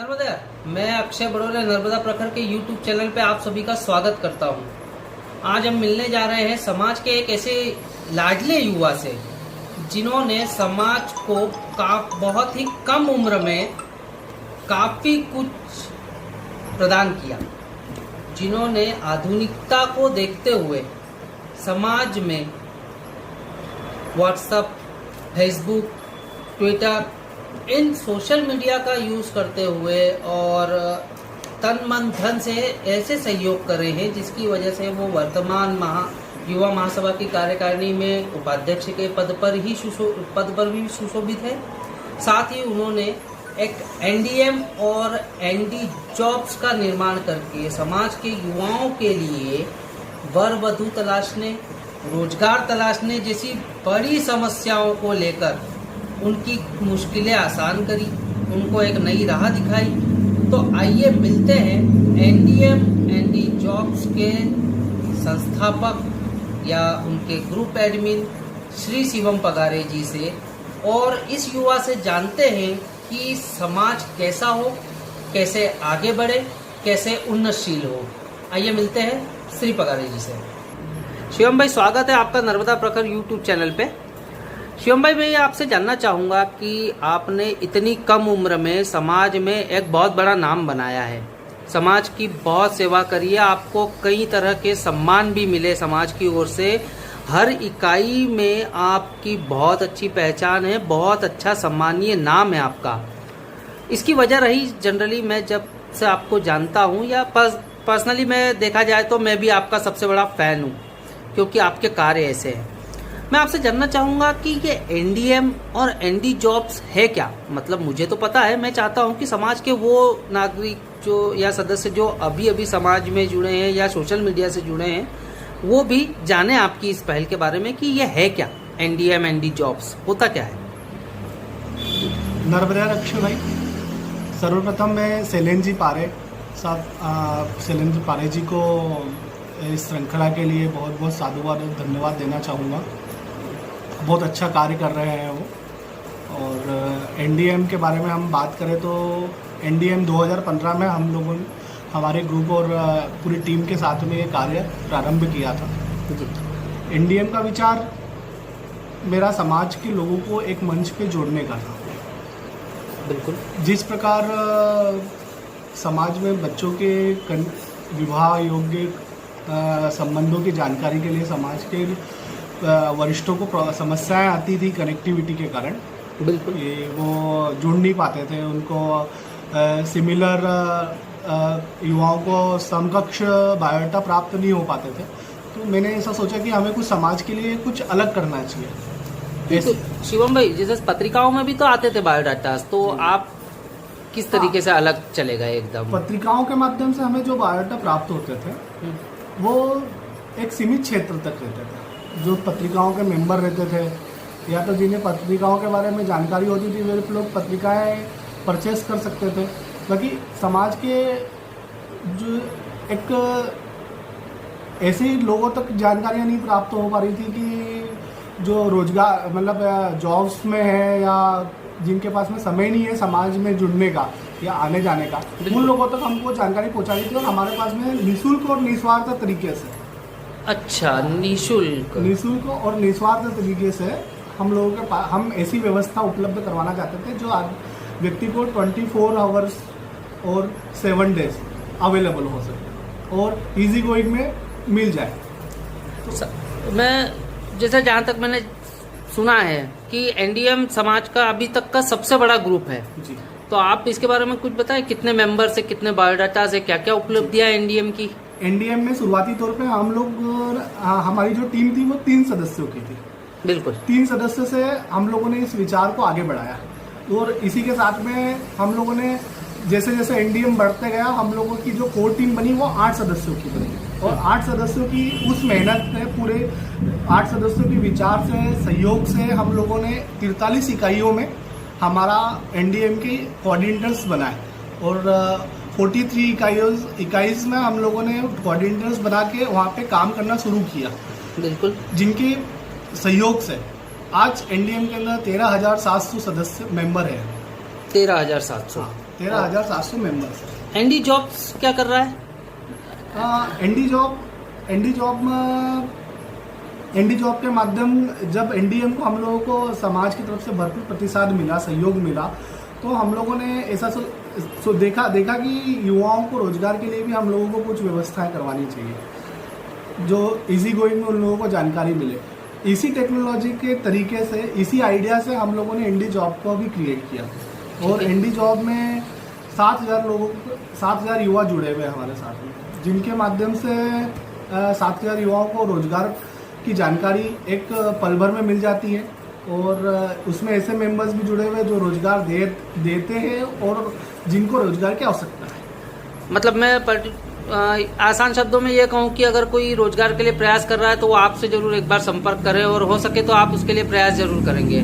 नर्मदा, मैं अक्षय बड़ोले नर्मदा प्रखर के YouTube चैनल पे आप सभी का स्वागत करता हूँ। आज हम मिलने जा रहे हैं समाज के एक ऐसे लाडले युवा से जिन्होंने समाज को बहुत ही कम उम्र में काफी कुछ प्रदान किया, जिन्होंने आधुनिकता को देखते हुए समाज में व्हाट्सएप, फेसबुक, ट्विटर, इन सोशल मीडिया का यूज करते हुए और तन मन धन से ऐसे सहयोग कर रहे हैं जिसकी वजह से वो वर्तमान युवा महासभा की कार्यकारिणी में उपाध्यक्ष के पद पर भी सुशोभित है। साथ ही उन्होंने एक एनडीएम और एनडी जॉब्स का निर्माण करके समाज के युवाओं के लिए वर वधु तलाशने, रोजगार तलाशने जैसी बड़ी समस्याओं को लेकर उनकी मुश्किलें आसान करी, उनको एक नई राह दिखाई। तो आइए मिलते हैं एनडीएम एनडी जॉब्स के संस्थापक या उनके ग्रुप एडमिन श्री शिवम पगारे जी से और इस युवा से जानते हैं कि समाज कैसा हो, कैसे आगे बढ़े, कैसे उन्नतशील हो। आइए मिलते हैं श्री पगारे जी से। शिवम भाई, स्वागत है आपका नर्मदा प्रखर यूट्यूब चैनल पे। शिवम भाई, मैं आपसे जानना चाहूँगा कि आपने इतनी कम उम्र में समाज में एक बहुत बड़ा नाम बनाया है, समाज की बहुत सेवा करी है, आपको कई तरह के सम्मान भी मिले समाज की ओर से, हर इकाई में आपकी बहुत अच्छी पहचान है, बहुत अच्छा सम्मानीय नाम है आपका। इसकी वजह रही जनरली मैं जब से आपको जानता हूँ या पर्सनली मैं देखा जाए तो मैं भी आपका सबसे बड़ा फ़ैन हूँ, क्योंकि आपके कार्य ऐसे हैं। मैं आपसे जानना चाहूँगा कि ये एनडीएम और एनडी जॉब्स है क्या? मतलब मुझे तो पता है, मैं चाहता हूँ कि समाज के वो नागरिक जो या सदस्य जो अभी अभी समाज में जुड़े हैं या सोशल मीडिया से जुड़े हैं वो भी जाने आपकी इस पहल के बारे में कि ये है क्या, एनडीएम एनडी जॉब्स होता क्या है? नर्मदा अक्षय भाई, सर्वप्रथम मैं शैलेंद्र जी पारे जी को इस श्रृंखला के लिए बहुत बहुत साधुवाद और धन्यवाद देना चाहूँगा। बहुत अच्छा कार्य कर रहे हैं वो। और एनडीएम के बारे में हम बात करें तो एनडीएम 2015 में हम लोगों ने हमारे ग्रुप और पूरी टीम के साथ में ये कार्य प्रारंभ किया था। एनडीएम का विचार मेरा समाज के लोगों को एक मंच पे जोड़ने का था। बिल्कुल, जिस जिस प्रकार समाज में बच्चों के विवाह योग्य संबंधों की जानकारी के लिए समाज के वरिष्ठों को समस्याएं आती थी कनेक्टिविटी के कारण। बिल्कुल, ये वो जुड़ नहीं पाते थे, उनको सिमिलर युवाओं को समकक्ष बायोडाटा प्राप्त नहीं हो पाते थे। तो मैंने ऐसा सोचा कि हमें कुछ समाज के लिए कुछ अलग करना चाहिए। तो शिवम भाई, जैसे पत्रिकाओं में भी तो आते थे बायोडाटा, तो आप किस तरीके से अलग चले गए एकदम? पत्रिकाओं के माध्यम से हमें जो बायोडाटा प्राप्त होते थे वो एक सीमित क्षेत्र तक रहते थे। जो पत्रिकाओं के मेंबर रहते थे या तो जिन्हें पत्रिकाओं के बारे में जानकारी होती थी वे लोग पत्रिकाएं परचेस कर सकते थे। बाकी समाज के जो एक ऐसे लोगों तक जानकारियां नहीं प्राप्त हो पा रही थी कि जो रोजगार मतलब जॉब्स में है या जिनके पास में समय नहीं है समाज में जुड़ने का या आने जाने का, उन लोगों तक हमको जानकारी पहुंचानी थी। और हमारे पास में निःशुल्क और निस्वार्थ तरीके से निःशुल्क और निस्वार्थ तरीके से हम लोगों के पास हम ऐसी व्यवस्था उपलब्ध करवाना चाहते थे जो व्यक्ति को 24 आवर्स और 7 डेज अवेलेबल हो सके और इजी गोइंग में मिल जाए। तो मैं जैसे जहाँ तक मैंने सुना है कि एनडीएम समाज का अभी तक का सबसे बड़ा ग्रुप है जी, तो आप इसके बारे में कुछ बताएं, कितने मेंबर से, कितने बायोडाटा से, क्या क्या उपलब्धियां एनडीएम की? एनडीएम में शुरुआती तौर पे हम लोग हमारी जो टीम थी वो 3 सदस्यों की थी। बिल्कुल, 3 सदस्य से हम लोगों ने इस विचार को आगे बढ़ाया और इसी के साथ में हम लोगों ने जैसे जैसे एनडीएम बढ़ते गया हम लोगों की जो कोर टीम बनी वो 8 सदस्यों की बनी और 8 सदस्यों की उस मेहनत से पूरे 8 सदस्यों के विचार से सहयोग से हम लोगों ने 43 इकाइयों में हमारा एनडीएम के कोऑर्डिनेटर्स बनाए और 43 इकाइयों में हम लोगों ने कोऑर्डिनेटर्स बना के वहाँ पे काम करना शुरू किया। बिल्कुल, जिनके सहयोग से आज एनडीएम के अंदर 13,700 सदस्य मेंबर है। 13,700। हाँ, 13,700 मेंबर्स है। एनडी जॉब्स क्या कर रहा है? एनडी जॉब के माध्यम जब एनडीएम को हम लोगों को समाज की तरफ से भरपूर प्रतिसाद मिला, सहयोग मिला, तो हम लोगों ने ऐसा देखा कि युवाओं को रोजगार के लिए भी हम लोगों को कुछ व्यवस्थाएं करवानी चाहिए जो इजी गोइंग में उन लोगों को जानकारी मिले। इसी टेक्नोलॉजी के तरीके से, इसी आइडिया से हम लोगों ने एनडी जॉब को भी क्रिएट किया और एनडी जॉब में 7,000 युवा जुड़े हुए हैं हमारे साथ में, जिनके माध्यम से 7,000 युवाओं को रोजगार की जानकारी एक पल भर में मिल जाती है और उसमें ऐसे मेंबर्स भी जुड़े हुए हैं जो रोजगार देते हैं और जिनको रोजगार की आवश्यकता है। मतलब मैं आसान शब्दों में ये कहूँ कि अगर कोई रोजगार के लिए प्रयास कर रहा है तो वो आपसे जरूर एक बार संपर्क करे और हो सके तो आप उसके लिए प्रयास जरूर करेंगे।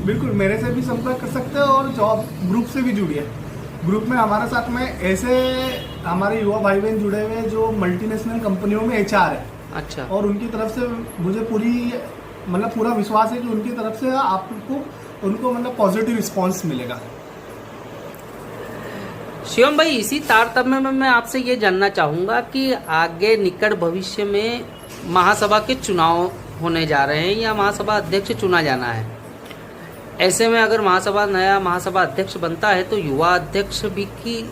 बिल्कुल, मेरे से भी संपर्क कर सकते हैं और जॉब ग्रुप से भी जुड़िए। ग्रुप में हमारे साथ में ऐसे हमारे युवा भाई बहन जुड़े हुए हैं जो मल्टीनेशनल कंपनियों में HR है। अच्छा। और उनकी तरफ से मुझे पूरा विश्वास है कि उनकी तरफ से उनको पॉजिटिव रिस्पांस मिलेगा। शिवम भाई, इसी तारतम्य में मैं आपसे ये जानना चाहूँगा कि आगे निकट भविष्य में महासभा के चुनाव होने जा रहे हैं या महासभा अध्यक्ष चुना जाना है। ऐसे में अगर नया महासभा अध्यक्ष बनता है तो युवा अध्यक्ष भी की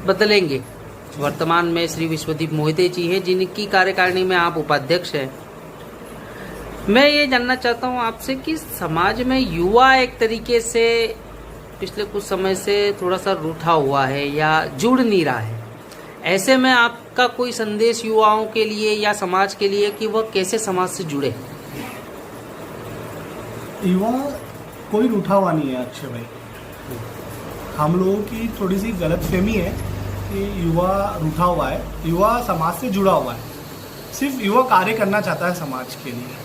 बदलेंगे। वर्तमान में श्री विश्वदीप मोहिते जी हैं जिनकी कार्यकारिणी में आप उपाध्यक्ष हैं। मैं ये जानना चाहता हूँ आपसे कि समाज में युवा एक तरीके से पिछले कुछ समय से थोड़ा सा रूठा हुआ है या जुड़ नहीं रहा है। ऐसे में आपका कोई संदेश युवाओं के लिए या समाज के लिए कि वह कैसे समाज से जुड़े? युवा कोई रूठा हुआ नहीं है अक्षय भाई। हम लोगों की थोड़ी सी गलतफहमी है कि युवा रूठा हुआ है। युवा समाज से जुड़ा हुआ है। सिर्फ युवा कार्य करना चाहता है समाज के लिए।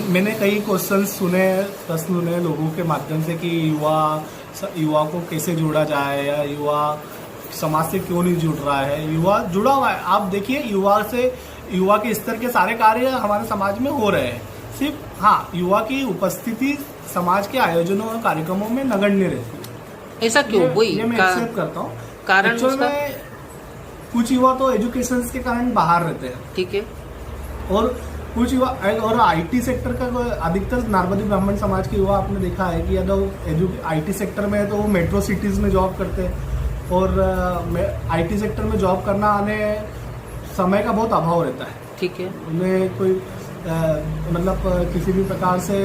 मैंने कई प्रश्न सुने लोगों के माध्यम से कि युवा को कैसे जोड़ा जाए या युवा समाज से क्यों नहीं जुड़ रहा है। युवा जुड़ा हुआ है। आप देखिए, युवा के स्तर के सारे कार्य हमारे समाज में हो रहे हैं। सिर्फ युवा की उपस्थिति समाज के आयोजनों और कार्यक्रमों में नगण्य रहती है। ऐसा क्यों? ये मैं एक्सेप्ट करता हूँ। कारण कुछ युवा तो एजुकेशन के कारण बाहर रहते हैं, ठीक है, और कुछ युवा और IT सेक्टर का अधिकतर नारबदी ब्राह्मण समाज के युवा आपने देखा है कि अगर IT सेक्टर में है तो वो मेट्रो सिटीज में जॉब करते हैं और IT सेक्टर में जॉब करना आने समय का बहुत अभाव रहता है। ठीक है, उन्हें कोई किसी भी प्रकार से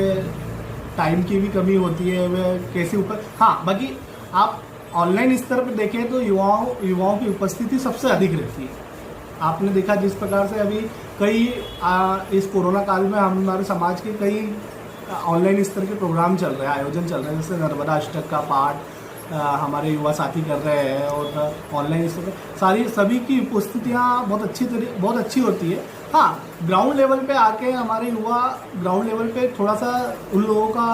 टाइम की भी कमी होती है। वे कैसे ऊपर बाकी आप ऑनलाइन स्तर पर देखें तो युवाओं की उपस्थिति सबसे अधिक रहती है। आपने देखा जिस प्रकार से अभी कई इस कोरोना काल में हमारे समाज के कई ऑनलाइन स्तर के प्रोग्राम चल रहे हैं, आयोजन चल रहे हैं, जैसे नर्मदा अष्टक का पाठ हमारे युवा साथी कर रहे हैं और ऑनलाइन स्तर पर सभी की उपस्थितियाँ बहुत अच्छी होती है। ग्राउंड लेवल पे आके हमारे युवा ग्राउंड लेवल पे थोड़ा सा उन लोगों का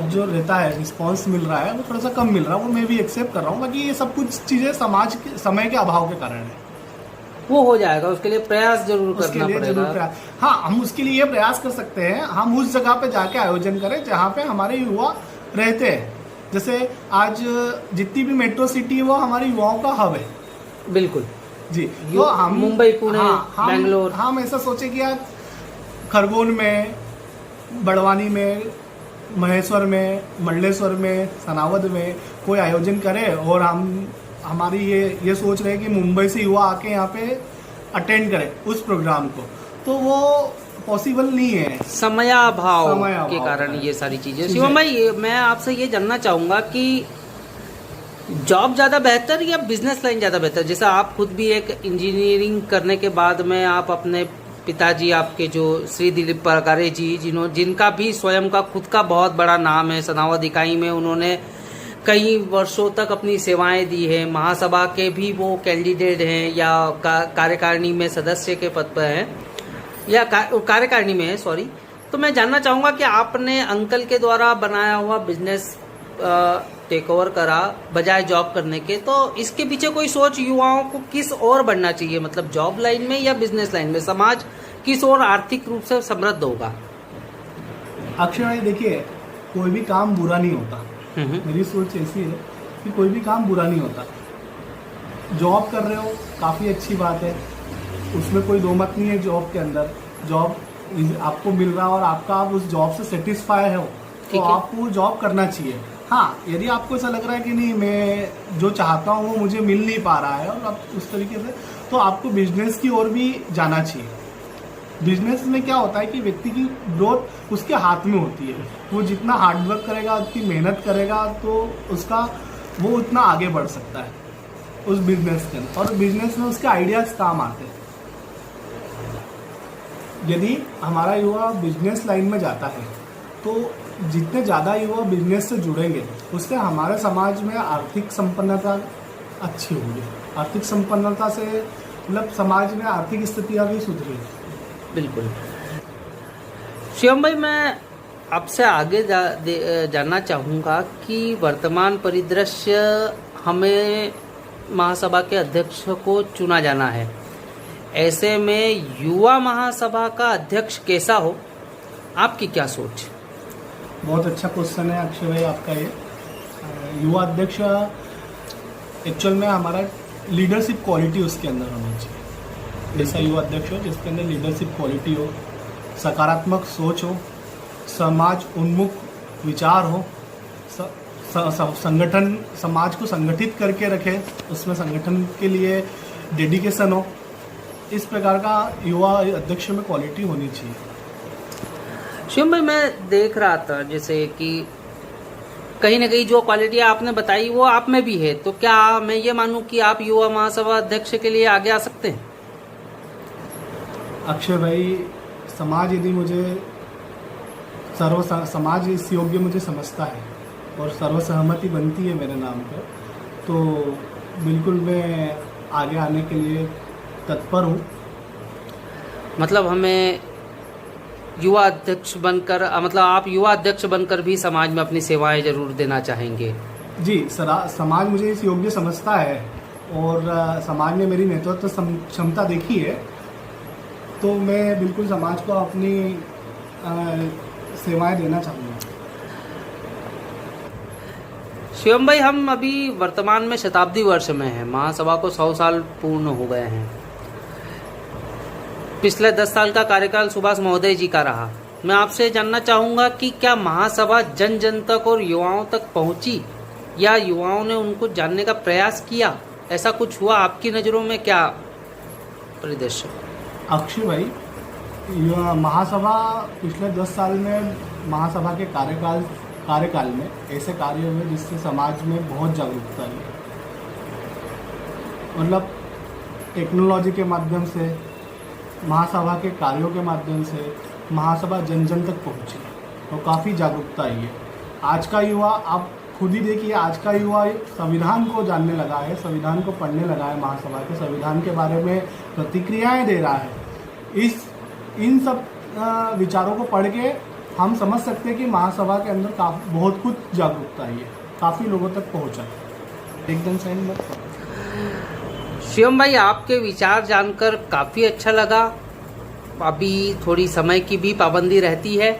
जो रहता है रिस्पांस मिल रहा है वो थोड़ा सा कम मिल रहा है। वो मैं भी एक्सेप्ट कर रहा हूँ। बाकी ये सब कुछ चीज़ें समाज के समय के अभाव के कारण है। वो हो जाएगा, उसके लिए प्रयास जरूर करना पड़ेगा। हम उसके लिए ये प्रयास कर सकते हैं, हम उस जगह पे जाके आयोजन करें जहाँ पे हमारे युवा रहते हैं। जैसे आज जितनी भी मेट्रो सिटी है वो हमारे युवाओं का हब है। बिल्कुल जी। तो हम मुंबई, पुणे, बेंगलोर, हम ऐसा सोचे कि यार खरगोन में, बड़वानी में, महेश्वर में, मंडलेश्वर में, सनावद में कोई आयोजन करे और हमारी ये सोच रहे हैं कि मुंबई से युवा आके यहाँ पे अटेंड करें उस प्रोग्राम को, तो वो पॉसिबल नहीं है, समयाभाव के कारण ये सारी चीजें। शिवम भाई, मैं आपसे ये जानना चाहूंगा कि जॉब ज़्यादा बेहतर या बिजनेस लाइन ज़्यादा बेहतर? जैसे आप खुद भी एक इंजीनियरिंग करने के बाद में आप अपने पिताजी आपके जो श्री दिलीप परकारे जी जिनका भी स्वयं का खुद का बहुत बड़ा नाम है, सनावद इकाई में उन्होंने कई वर्षों तक अपनी सेवाएं दी है, महासभा के भी वो कैंडिडेट हैं या कार्यकारिणी में सदस्य के पद पर हैं या कार्यकारिणी में है, सॉरी। तो मैं जानना चाहूँगा कि आपने अंकल के द्वारा बनाया हुआ बिजनेस टेक ओवर करा बजाय जॉब करने के, तो इसके पीछे कोई सोच युवाओं को किस ओर बढ़ना चाहिए, मतलब जॉब लाइन में या बिजनेस लाइन में? समाज किस ओर आर्थिक रूप से समृद्ध होगा? अक्षय भाई देखिए, कोई भी काम बुरा नहीं होता, मेरी सोच ऐसी है कि कोई भी काम बुरा नहीं होता। जॉब कर रहे हो काफ़ी अच्छी बात है, उसमें कोई दो मत नहीं है। जॉब के अंदर जॉब आपको मिल रहा है और आप उस जॉब से सेटिस्फाई हो तो आपको जॉब करना चाहिए। हाँ, यदि आपको ऐसा लग रहा है कि नहीं मैं जो चाहता हूँ वो मुझे मिल नहीं पा रहा है और आप उस तरीके से, तो आपको बिजनेस की ओर भी जाना चाहिए। बिजनेस में क्या होता है कि व्यक्ति की ग्रोथ उसके हाथ में होती है। वो जितना हार्डवर्क करेगा, उतनी मेहनत करेगा तो वो उतना आगे बढ़ सकता है उस बिजनेस के अंदर, और बिजनेस में उसके आइडियाज काम आते हैं। यदि हमारा युवा बिजनेस लाइन में जाता है तो जितने ज़्यादा युवा बिजनेस से जुड़ेंगे उससे हमारे समाज में आर्थिक संपन्नता अच्छी होगी। आर्थिक संपन्नता से मतलब समाज में आर्थिक स्थितियाँ भी सुधरेगी। बिल्कुल। शिवम भाई, मैं आपसे आगे जानना चाहूँगा कि वर्तमान परिदृश्य हमें महासभा के अध्यक्ष को चुना जाना है, ऐसे में युवा महासभा का अध्यक्ष कैसा हो, आपकी क्या सोच? बहुत अच्छा क्वेश्चन है अक्षय भाई आपका ये। युवा अध्यक्ष एक्चुअल में हमारा लीडरशिप क्वालिटी उसके अंदर होनी चाहिए। ऐसा युवा अध्यक्ष हो जिसके अंदर लीडरशिप क्वालिटी हो, सकारात्मक सोच हो, समाज उन्मुख विचार हो, संगठन समाज को संगठित करके रखे, उसमें संगठन के लिए डेडिकेशन हो। इस प्रकार का युवा अध्यक्ष में क्वालिटी होनी चाहिए। शिवम भाई, मैं देख रहा था जैसे कि कहीं ना कहीं जो क्वालिटी आपने बताई वो आप में भी है, तो क्या मैं ये मानूं कि आप युवा महासभा अध्यक्ष के लिए आगे आ सकते हैं? अक्षय भाई, समाज यदि मुझे समाज इस योग्य मुझे समझता है और सर्वसहमति बनती है मेरे नाम पर, तो बिल्कुल मैं आगे आने के लिए तत्पर हूँ। मतलब हमें युवा अध्यक्ष बनकर, मतलब आप युवा अध्यक्ष बनकर भी समाज में अपनी सेवाएं जरूर देना चाहेंगे? जी, समाज मुझे इस योग्य समझता है और समाज ने मेरी नेतृत्व क्षमता देखी है, तो मैं बिल्कुल समाज को अपनी सेवाएं देना चाहूँगा। शिवम भाई, हम अभी वर्तमान में शताब्दी वर्ष में हैं, महासभा को 100 साल पूर्ण हो गए हैं। पिछले 10 साल का कार्यकाल सुभाष महोदय जी का रहा। मैं आपसे जानना चाहूँगा कि क्या महासभा जन जन तक और युवाओं तक पहुँची या युवाओं ने उनको जानने का प्रयास किया? ऐसा कुछ हुआ आपकी नज़रों में? क्या परिदृश्य? अक्षय भाई, महासभा पिछले 10 साल में महासभा के कार्यकाल में ऐसे कार्य हुए जिससे समाज में बहुत जागरूकता आई। मतलब टेक्नोलॉजी के माध्यम से, महासभा के कार्यों के माध्यम से महासभा जन जन तक पहुंची तो काफ़ी जागरूकता आई है। आज का युवा, आप खुद ही देखिए, आज का युवा संविधान को जानने लगा है, संविधान को पढ़ने लगा है, महासभा के संविधान के बारे में प्रतिक्रियाएं दे रहा है। इन सब विचारों को पढ़ के हम समझ सकते हैं कि महासभा के अंदर बहुत कुछ जागरूकता आई है, काफ़ी लोगों तक पहुंचा। एकदम सही मत। शिवम भाई, आपके विचार जानकर काफ़ी अच्छा लगा। अभी थोड़ी समय की भी पाबंदी रहती है।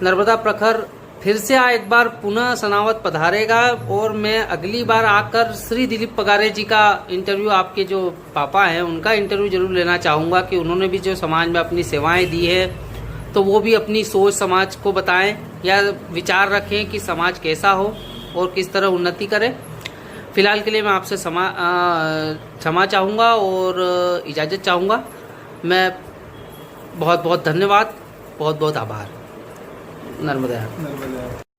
नर्मदा प्रखर फिर से एक बार पुनः सनावत पधारेगा और मैं अगली बार आकर श्री दिलीप पगारे जी का इंटरव्यू, आपके जो पापा हैं उनका इंटरव्यू जरूर लेना चाहूँगा कि उन्होंने भी जो समाज में अपनी सेवाएं दी है तो वो भी अपनी सोच समाज को बताएं या विचार रखें कि समाज कैसा हो और किस तरह उन्नति करे। फिलहाल के लिए मैं आपसे क्षमा चाहूँगा और इजाज़त चाहूँगा। मैं बहुत बहुत धन्यवाद, बहुत बहुत आभार। नर्मदा।